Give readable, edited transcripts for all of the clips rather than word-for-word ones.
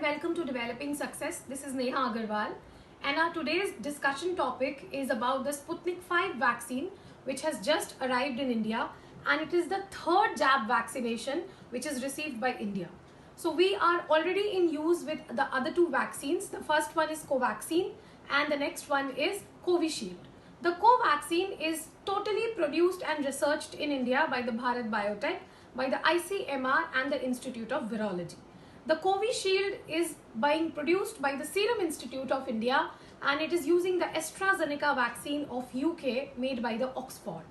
welcome to Developing Success. This is Neha Agarwal, and our today's discussion topic is about the Sputnik 5 vaccine, which has just arrived in India, and it is the third jab vaccination which is received by India. So we are already in use with the other two vaccines. The first one is Covaxin, and the next one is Covishield. The Covaxin is totally produced and researched in India by the Bharat Biotech, by the ICMR and the Institute of Virology. The Covishield is being produced by the Serum Institute of India, and it is using the AstraZeneca vaccine of UK made by the Oxford.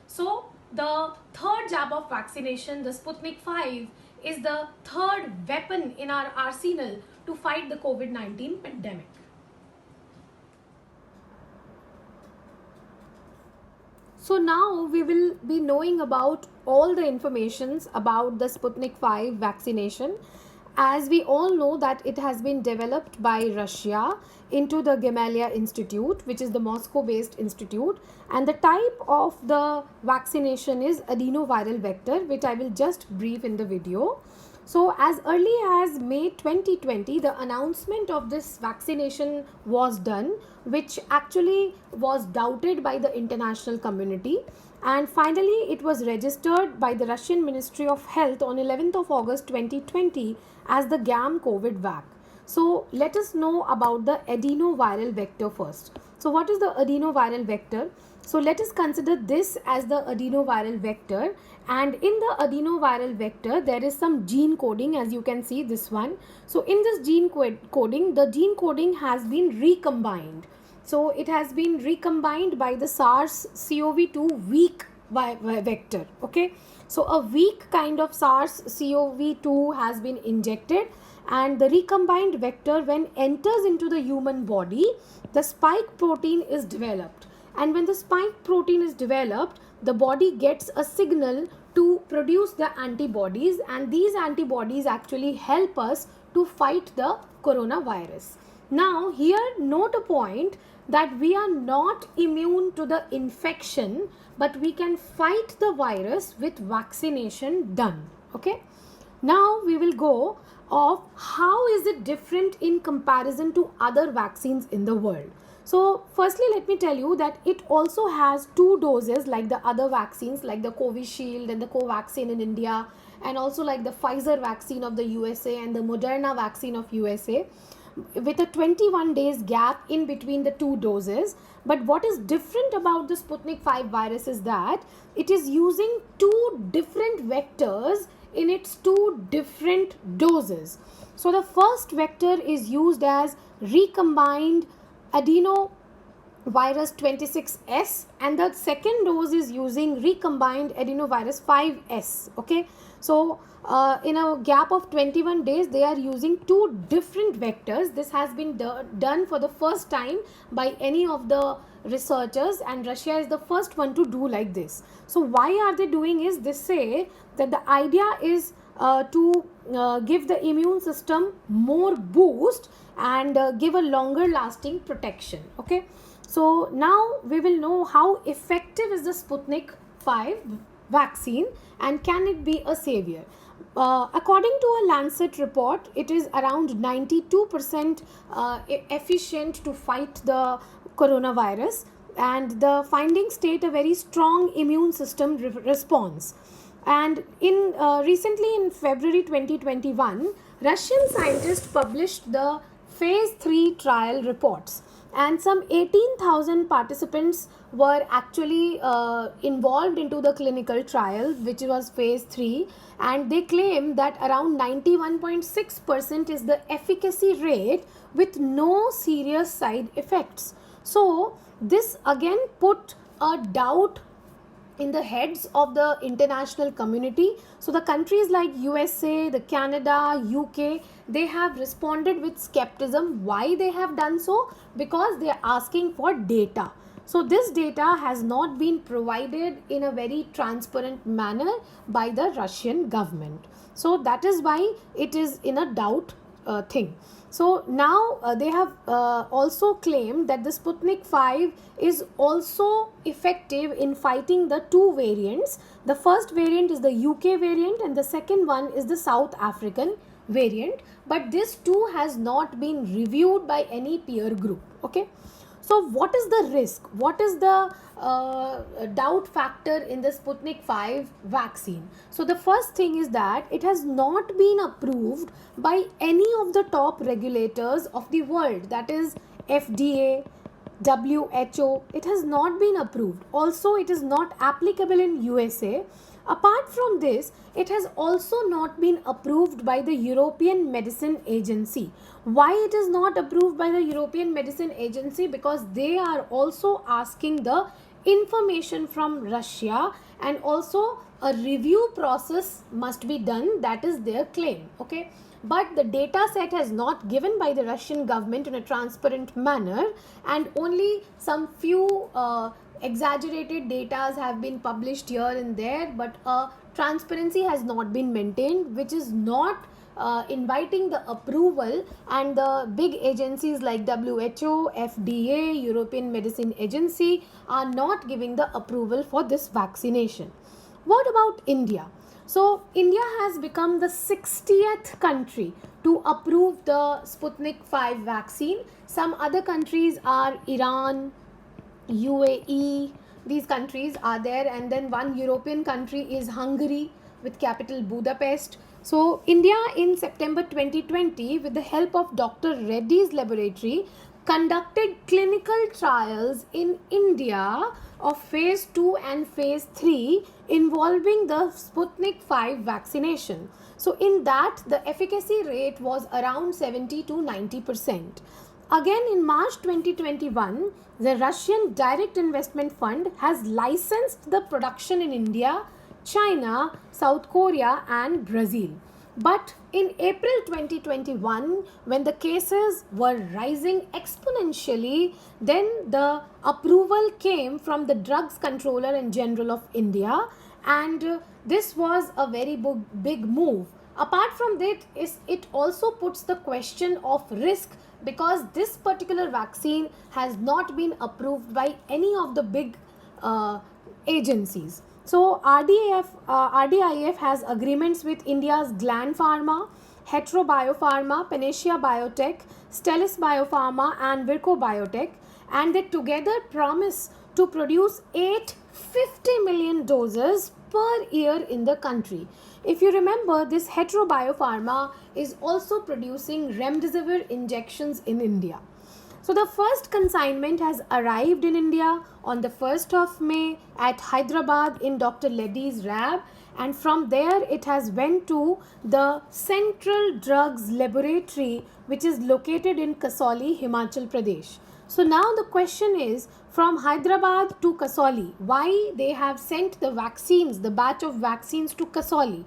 So the third jab of vaccination, the Sputnik 5, is the third weapon in our arsenal to fight the COVID-19 pandemic. So now we will be knowing about all the informations about the Sputnik 5 vaccination. As we all know that it has been developed by Russia into the Gamaleya Institute, which is the Moscow-based institute, and the type of the vaccination is adenoviral vector, which I will just brief in the video. So as early as May 2020, the announcement of this vaccination was done, which actually was doubted by the international community. And finally, it was registered by the Russian Ministry of Health on 11th of August 2020 as the GAM COVID vac. So let us know about the adenoviral vector first. So what is the adenoviral vector? So let us consider this as the adenoviral vector, and in the adenoviral vector there is some gene coding, as you can see this one. So in this gene coding, the gene coding has been recombined. So it has been recombined by the SARS-CoV-2 weak vector. Okay, so a weak kind of SARS-CoV-2 has been injected, and the recombined vector, when enters into the human body, the spike protein is developed, and when the spike protein is developed, the body gets a signal to produce the antibodies, and these antibodies actually help us to fight the coronavirus. Now here note a point that we are not immune to the infection, but we can fight the virus with vaccination done. Okay, now we will go of how is it different in comparison to other vaccines in the world. So firstly, let me tell you that it also has two doses like the other vaccines, like the Covishield and the Covaxin in India, and also like the Pfizer vaccine of the USA and the Moderna vaccine of USA, with a 21 days gap in between the two doses. But what is different about the Sputnik 5 virus is that it is using two different vectors in its two different doses. So the first vector is used as recombined adenovirus 26S, and the second dose is using recombined adenovirus 5S. Okay, so in a gap of 21 days they are using two different vectors. This has been done for the first time by any of the researchers, and Russia is the first one to do like this. So why are they doing is, they say that the idea is to give the immune system more boost and give a longer lasting protection. Okay, so now we will know how effective is the Sputnik 5 vaccine, and can it be a savior. According to a Lancet report, it is around 92% efficient to fight the coronavirus, and the findings state a very strong immune system response. And in recently in February 2021, Russian scientists published the phase 3 trial reports, and some 18,000 participants were actually involved into the clinical trial, which was phase 3, and they claim that around 91.6% is the efficacy rate with no serious side effects. So this again put a doubt in the heads of the international community. So the countries like USA, the Canada, UK, they have responded with skepticism. Why they have done so? Because they are asking for data. So this data has not been provided in a very transparent manner by the Russian government. So that is why it is in a doubt thing. So now they have also claimed that the Sputnik 5 is also effective in fighting the two variants. The first variant is the UK variant, and the second one is the South African variant, but this too has not been reviewed by any peer group. Okay, so what is the risk, what is the doubt factor in the Sputnik 5 vaccine? So the first thing is that it has not been approved by any of the top regulators of the world, that is FDA, WHO. It has not been approved. Also, it is not applicable in USA. Apart from this, it has also not been approved by the European Medicine Agency. Why it is not approved by the European Medicine Agency? Because they are also asking the information from Russia, and also a review process must be done. That is their claim. Okay, but the data set has not given by the Russian government in a transparent manner, and only some few exaggerated data have been published here and there, but transparency has not been maintained, which is not inviting the approval, and the big agencies like WHO, FDA, European Medicine Agency are not giving the approval for this vaccination. What about India? So, India has become the 60th country to approve the Sputnik 5 vaccine. Some other countries are Iran, UAE, these countries are there, and then one European country is Hungary with capital Budapest. So, India in September 2020, with the help of Dr. Reddy's laboratory, conducted clinical trials in India of phase 2 and phase 3 involving the Sputnik 5 vaccination. So, in that, the efficacy rate was around 70 to 90%. Again, in March 2021, the Russian Direct Investment Fund has licensed the production in India, China, South Korea, and Brazil. But in April 2021, when the cases were rising exponentially, then the approval came from the Drugs Controller in General of India, and this was a very big move. Apart from that, it also puts the question of risk, because this particular vaccine has not been approved by any of the big agencies. So RDIF has agreements with India's Gland Pharma, Hetero Biopharma, Panacea Biotech, Stelis Biopharma, and Virco Biotech, and they together promise to produce 850 million doses per year in the country. If you remember, this Hetero Biopharma is also producing remdesivir injections in India. So the first consignment has arrived in India on the 1st of May at Hyderabad in Dr. Reddy's lab, and from there it has went to the Central Drugs Laboratory, which is located in Kasauli, Himachal Pradesh. So now the question is, from Hyderabad to Kasauli, why they have sent the vaccines, the batch of vaccines to Kasauli?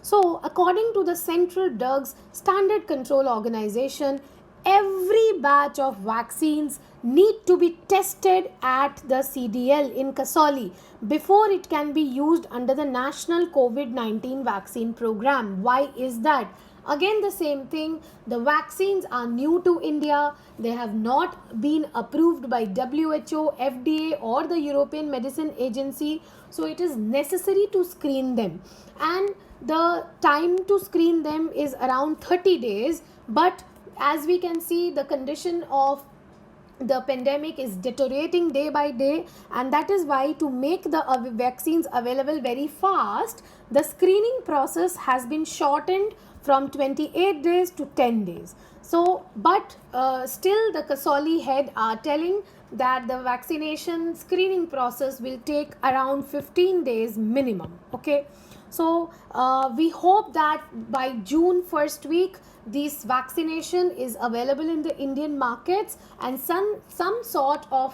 So according to the Central Drugs Standard Control Organization, every batch of vaccines need to be tested at the CDL in Kasauli before it can be used under the National COVID-19 vaccine program. Why is that? Again, the same thing, the vaccines are new to India, they have not been approved by WHO, FDA, or the European Medicine Agency, so it is necessary to screen them, and the time to screen them is around 30 days. But as we can see, the condition of the pandemic is deteriorating day by day, and that is why, to make the vaccines available very fast, the screening process has been shortened from 28 days to 10 days. So, but still the Kasauli head are telling that the vaccination screening process will take around 15 days minimum. Okay, so we hope that by June first week this vaccination is available in the Indian markets, and some sort of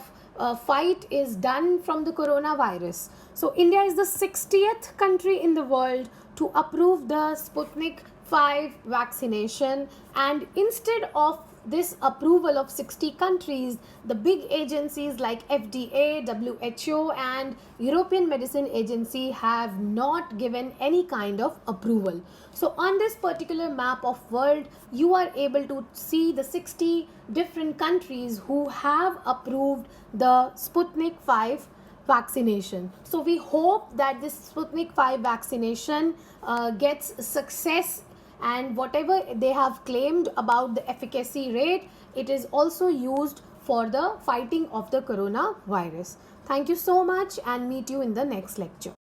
fight is done from the coronavirus. So India is the 60th country in the world to approve the Sputnik 5 vaccination, and instead of this approval of 60 countries, the big agencies like FDA, WHO, and European Medicine Agency have not given any kind of approval. So on this particular map of world, you are able to see the 60 different countries who have approved the Sputnik 5 vaccination. So we hope that this Sputnik 5 vaccination gets success and whatever they have claimed about the efficacy rate, it is also used for the fighting of the coronavirus. Thank you so much and meet you in the next lecture.